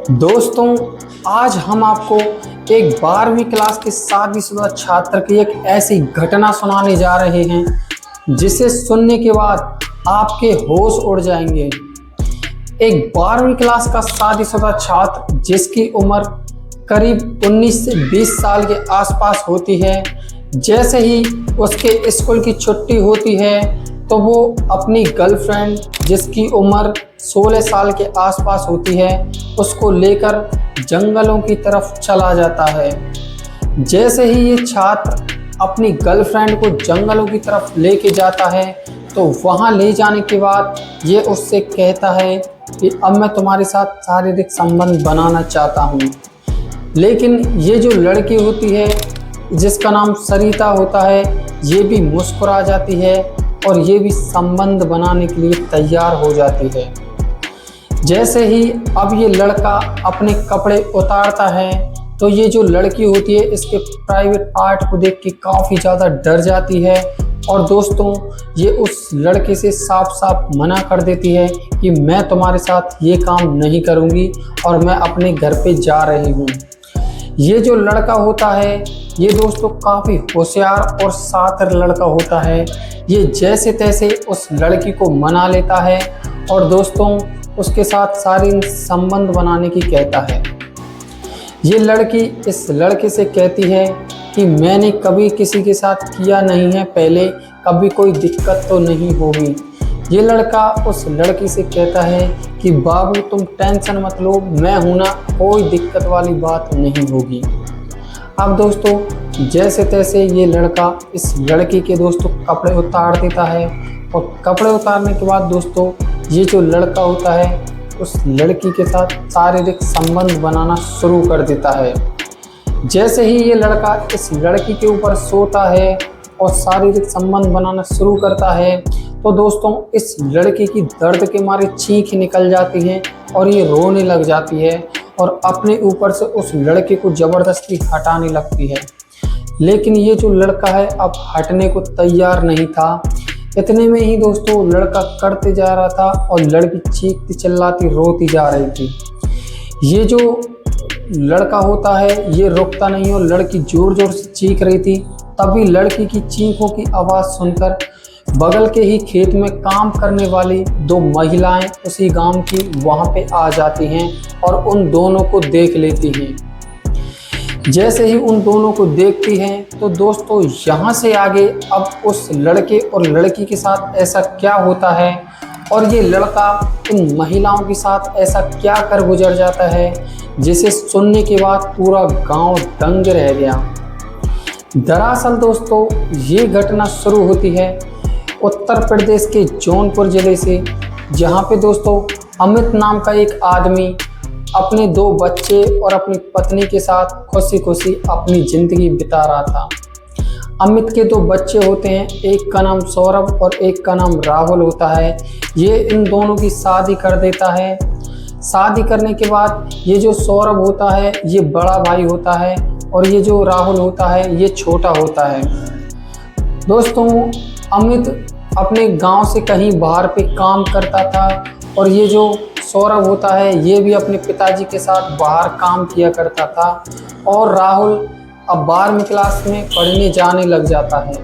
दोस्तों, आज हम आपको एक 12वीं क्लास के शादीशुदा छात्र की एक ऐसी घटना सुनाने जा रहे हैं जिसे सुनने के बाद आपके होश उड़ जाएंगे। एक 12वीं क्लास का शादीशुदा छात्र जिसकी उम्र करीब 19 से 20 साल के आसपास होती है, जैसे ही उसके स्कूल की छुट्टी होती है तो वो अपनी गर्लफ्रेंड जिसकी उम्र 16 साल के आसपास होती है उसको लेकर जंगलों की तरफ चला जाता है। जैसे ही ये छात्र अपनी गर्लफ्रेंड को जंगलों की तरफ लेके जाता है तो वहाँ ले जाने के बाद ये उससे कहता है कि अब मैं तुम्हारे साथ शारीरिक संबंध बनाना चाहता हूँ। लेकिन ये जो लड़की होती है जिसका नाम सरिता होता है, ये भी मुस्कुरा जाती है और ये भी संबंध बनाने के लिए तैयार हो जाती है। जैसे ही अब ये लड़का अपने कपड़े उतारता है तो ये जो लड़की होती है इसके प्राइवेट पार्ट को देख के काफ़ी ज़्यादा डर जाती है और दोस्तों ये उस लड़के से साफ साफ मना कर देती है कि मैं तुम्हारे साथ ये काम नहीं करूँगी और मैं अपने घर पे जा रही हूँ। ये जो लड़का होता है ये दोस्तों काफ़ी होशियार और शातिर लड़का होता है। ये जैसे तैसे उस लड़की को मना लेता है और दोस्तों उसके साथ शारीरिक संबंध बनाने की कहता है। ये लड़की इस लड़के से कहती है कि मैंने कभी किसी के साथ किया नहीं है पहले, कभी कोई दिक्कत तो नहीं होगी। ये लड़का उस लड़की से कहता है कि बाबू तुम टेंशन मत लो, मैं हूं ना, कोई दिक्कत वाली बात नहीं होगी। अब दोस्तों जैसे तैसे ये लड़का इस लड़की के दोस्तों कपड़े उतार देता है और कपड़े उतारने के बाद दोस्तों ये जो लड़का होता है उस लड़की के साथ शारीरिक संबंध बनाना शुरू कर देता है। जैसे ही ये लड़का इस लड़की के ऊपर सोता है और शारीरिक संबंध बनाना शुरू करता है तो दोस्तों इस लड़की की दर्द के मारे चीख निकल जाती है और ये रोने लग जाती है और अपने ऊपर से उस लड़के को ज़बरदस्ती हटाने लगती है। लेकिन ये जो लड़का है अब हटने को तैयार नहीं था। इतने में ही दोस्तों लड़का करते जा रहा था और लड़की चीखती चिल्लाती रोती जा रही थी। ये जो लड़का होता है ये रुकता नहीं और लड़की ज़ोर ज़ोर से चीख रही थी। तभी लड़की की चीखों की आवाज़ सुनकर बगल के ही खेत में काम करने वाली दो महिलाएं उसी गांव की वहां पे आ जाती हैं और उन दोनों को देख लेती हैं। जैसे ही उन दोनों को देखती हैं तो दोस्तों यहाँ से आगे अब उस लड़के और लड़की के साथ ऐसा क्या होता है और ये लड़का उन महिलाओं के साथ ऐसा क्या कर गुजर जाता है जिसे सुनने के बाद पूरा गांव दंग रह गया। दरअसल दोस्तों ये घटना शुरू होती है उत्तर प्रदेश के जौनपुर ज़िले से, जहाँ पे दोस्तों अमित नाम का एक आदमी अपने दो बच्चे और अपनी पत्नी के साथ खुशी खुशी अपनी ज़िंदगी बिता रहा था। अमित के दो बच्चे होते हैं, एक का नाम सौरभ और एक का नाम राहुल होता है। ये इन दोनों की शादी कर देता है। शादी करने के बाद ये जो सौरभ होता है ये बड़ा भाई होता है और ये जो राहुल होता है ये छोटा होता है। दोस्तों अमित अपने गांव से कहीं बाहर पे काम करता था और ये जो सौरभ होता है ये भी अपने पिताजी के साथ बाहर काम किया करता था और राहुल अब 12वीं क्लास में पढ़ने जाने लग जाता है।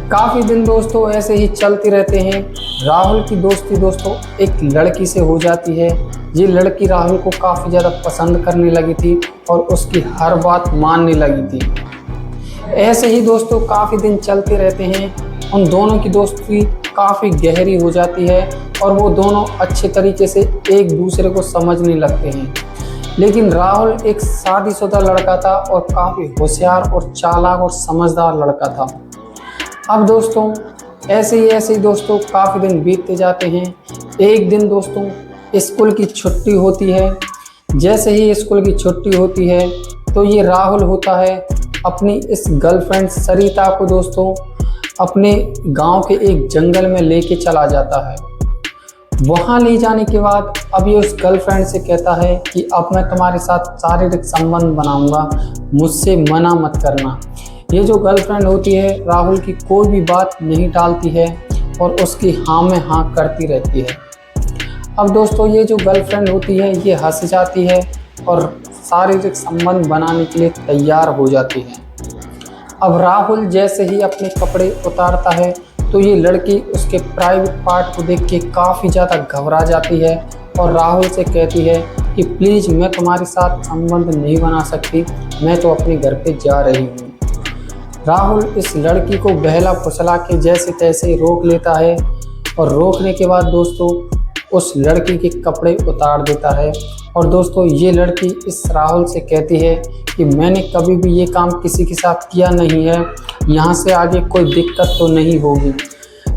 काफ़ी दिन दोस्तों ऐसे ही चलते रहते हैं। राहुल की दोस्ती दोस्तों एक लड़की से हो जाती है। ये लड़की राहुल को काफ़ी ज़्यादा पसंद करने लगी थी और उसकी हर बात मानने लगी थी। ऐसे ही दोस्तों काफ़ी दिन चलते रहते हैं। उन दोनों की दोस्ती काफ़ी गहरी हो जाती है और वो दोनों अच्छे तरीके से एक दूसरे को समझने लगते हैं। लेकिन राहुल एक शादीशुदा लड़का था और काफ़ी होशियार और चालाक और समझदार लड़का था। अब दोस्तों ऐसे ही दोस्तों काफ़ी दिन बीतते जाते हैं। एक दिन दोस्तों स्कूल की छुट्टी होती है। जैसे ही स्कूल की छुट्टी होती है तो ये राहुल होता है अपनी इस गर्लफ्रेंड सरिता को दोस्तों अपने गांव के एक जंगल में लेके चला जाता है। वहां ले जाने के बाद अब ये उस गर्लफ्रेंड से कहता है कि अब मैं तुम्हारे साथ शारीरिक संबंध बनाऊंगा, मुझसे मना मत करना। ये जो गर्लफ्रेंड होती है राहुल की कोई भी बात नहीं टालती है और उसकी हाँ में हाँ करती रहती है। अब दोस्तों ये जो गर्लफ्रेंड होती है ये हंस जाती है और शारीरिक संबंध बनाने के लिए तैयार हो जाती है। अब राहुल जैसे ही अपने कपड़े उतारता है तो ये लड़की उसके प्राइवेट पार्ट को देख के काफ़ी ज़्यादा घबरा जाती है और राहुल से कहती है कि प्लीज़ मैं तुम्हारे साथ संबंध नहीं बना सकती, मैं तो अपने घर पे जा रही हूँ। राहुल इस लड़की को बहला फुसला के जैसे तैसे रोक लेता है और रोकने के बाद दोस्तों उस लड़की के कपड़े उतार देता है। और दोस्तों ये लड़की इस राहुल से कहती है कि मैंने कभी भी ये काम किसी के साथ किया नहीं है, यहाँ से आगे कोई दिक्कत तो नहीं होगी।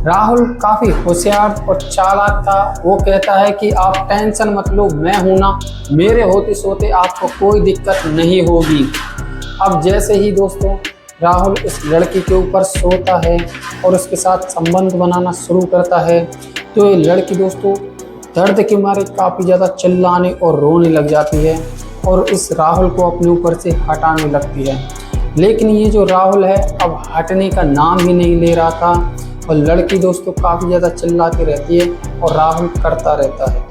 राहुल काफ़ी होशियार और चालाक था। वो कहता है कि आप टेंशन मत लो, मैं हूँ ना, मेरे होते सोते आपको कोई दिक्कत नहीं होगी। अब जैसे ही दोस्तों राहुल इस लड़की के ऊपर सोता है और उसके साथ संबंध बनाना शुरू करता है तो ये लड़की दोस्तों दर्द के मारे काफ़ी ज़्यादा चिल्लाने और रोने लग जाती है और इस राहुल को अपने ऊपर से हटाने लगती है। लेकिन ये जो राहुल है अब हटने का नाम ही नहीं ले रहा था और लड़की दोस्तों काफ़ी ज़्यादा चिल्लाती रहती है और राहुल करता रहता है।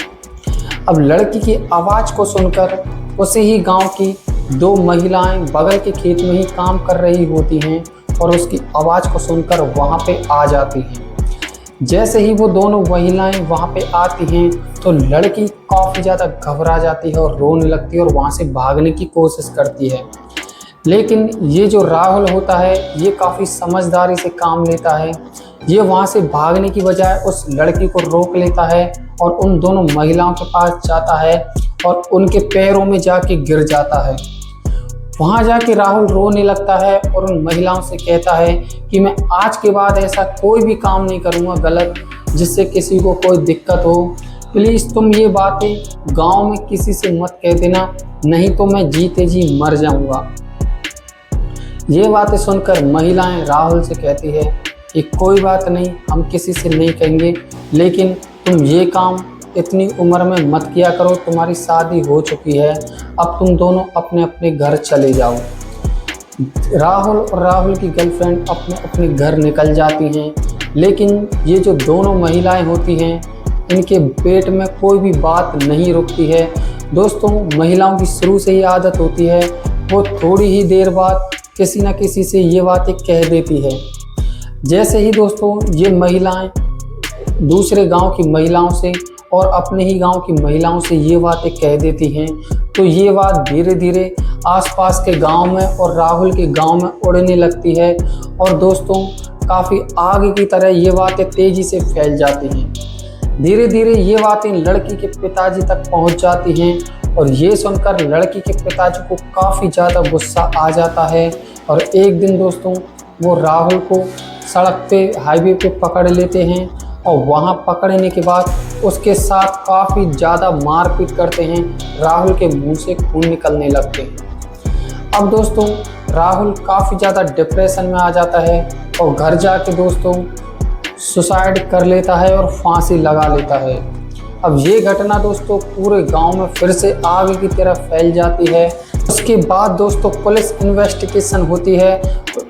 अब लड़की की आवाज़ को सुनकर उसी ही गांव की दो महिलाएं बगल के खेत में ही काम कर रही होती हैं और उसकी आवाज़ को सुनकर वहां पे आ जाती हैं। जैसे ही वो दोनों महिलाएं वहां पे आती हैं तो लड़की काफ़ी ज़्यादा घबरा जाती है और रोने लगती है और वहां से भागने की कोशिश करती है। लेकिन ये जो राहुल होता है ये काफ़ी समझदारी से काम लेता है। ये वहां से भागने की बजाय उस लड़की को रोक लेता है और उन दोनों महिलाओं के पास जाता है और उनके पैरों में जाके गिर जाता है। वहां जाके राहुल रोने लगता है और उन महिलाओं से कहता है कि मैं आज के बाद ऐसा कोई भी काम नहीं करूंगा गलत जिससे किसी को कोई दिक्कत हो। प्लीज़ तुम ये बातें गांव में किसी से मत कह देना, नहीं तो मैं जीते जी मर जाऊंगा। ये बातें सुनकर महिलाएं राहुल से कहती है कि कोई बात नहीं, हम किसी से नहीं कहेंगे, लेकिन तुम ये काम इतनी उम्र में मत किया करो, तुम्हारी शादी हो चुकी है, अब तुम दोनों अपने अपने घर चले जाओ। राहुल और राहुल की गर्लफ्रेंड अपने अपने घर निकल जाती हैं। लेकिन ये जो दोनों महिलाएं होती हैं इनके पेट में कोई भी बात नहीं रुकती है। दोस्तों महिलाओं की शुरू से ही आदत होती है, वो थोड़ी ही देर बाद किसी न किसी से ये बातें कह देती है। जैसे ही दोस्तों ये महिलाएं दूसरे गांव की महिलाओं से और अपने ही गांव की महिलाओं से ये बातें कह देती हैं तो ये बात धीरे धीरे आसपास के गांव में और राहुल के गांव में उड़ने लगती है और दोस्तों काफ़ी आगे की तरह ये बातें तेज़ी से फैल जाती हैं। धीरे धीरे ये बातें लड़की के पिताजी तक पहुंच जाती हैं और ये सुनकर लड़की के पिताजी को काफ़ी ज़्यादा गुस्सा आ जाता है और एक दिन दोस्तों वो राहुल को सड़क पे हाईवे पे पकड़ लेते हैं और वहाँ पकड़ने के बाद उसके साथ काफ़ी ज़्यादा मारपीट करते हैं। राहुल के मुंह से खून निकलने लगते हैं। अब दोस्तों राहुल काफ़ी ज़्यादा डिप्रेशन में आ जाता है और घर जाके दोस्तों सुसाइड कर लेता है और फांसी लगा लेता है। अब ये घटना दोस्तों पूरे गांव में फिर से आग की तरह फैल जाती है। उसके बाद दोस्तों पुलिस इन्वेस्टिगेशन होती है।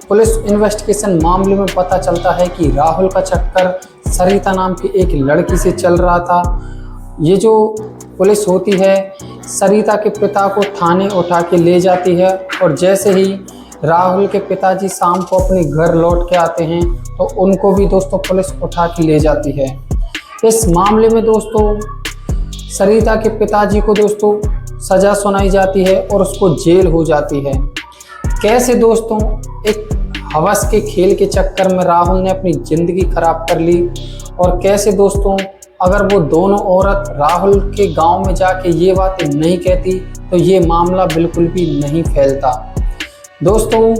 पुलिस इन्वेस्टिगेशन मामले में पता चलता है कि राहुल का चक्कर सरिता नाम की एक लड़की से चल रहा था। ये जो पुलिस होती है सरिता के पिता को थाने उठा के ले जाती है और जैसे ही राहुल के पिताजी शाम को अपने घर लौट के आते हैं तो उनको भी दोस्तों पुलिस उठा के ले जाती है। इस मामले में दोस्तों सरिता के पिताजी को दोस्तों सज़ा सुनाई जाती है और उसको जेल हो जाती है। कैसे दोस्तों एक हवस के खेल के चक्कर में राहुल ने अपनी ज़िंदगी खराब कर ली और कैसे दोस्तों अगर वो दोनों औरत राहुल के गांव में जाके ये बातें नहीं कहती तो ये मामला बिल्कुल भी नहीं फैलता। दोस्तों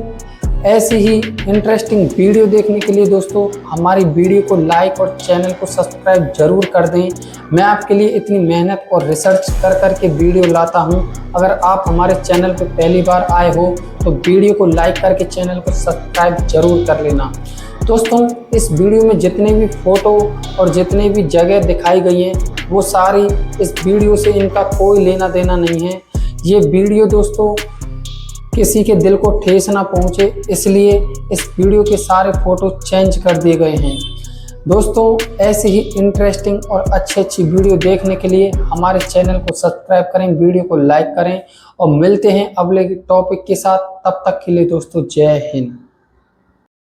ऐसी ही इंटरेस्टिंग वीडियो देखने के लिए दोस्तों हमारी वीडियो को लाइक और चैनल को सब्सक्राइब जरूर कर दें। मैं आपके लिए इतनी मेहनत और रिसर्च कर के वीडियो लाता हूं। अगर आप हमारे चैनल पर पहली बार आए हो तो वीडियो को लाइक करके चैनल को सब्सक्राइब जरूर कर लेना। दोस्तों इस वीडियो में जितने भी फ़ोटो और जितने भी जगह दिखाई गई हैं वो सारी इस वीडियो से इनका कोई लेना देना नहीं है। ये वीडियो दोस्तों किसी के दिल को ठेस ना पहुंचे इसलिए इस वीडियो के सारे फ़ोटो चेंज कर दिए गए हैं। दोस्तों ऐसे ही इंटरेस्टिंग और अच्छी वीडियो देखने के लिए हमारे चैनल को सब्सक्राइब करें, वीडियो को लाइक करें और मिलते हैं अगले टॉपिक के साथ। तब तक के लिए दोस्तों जय हिंद।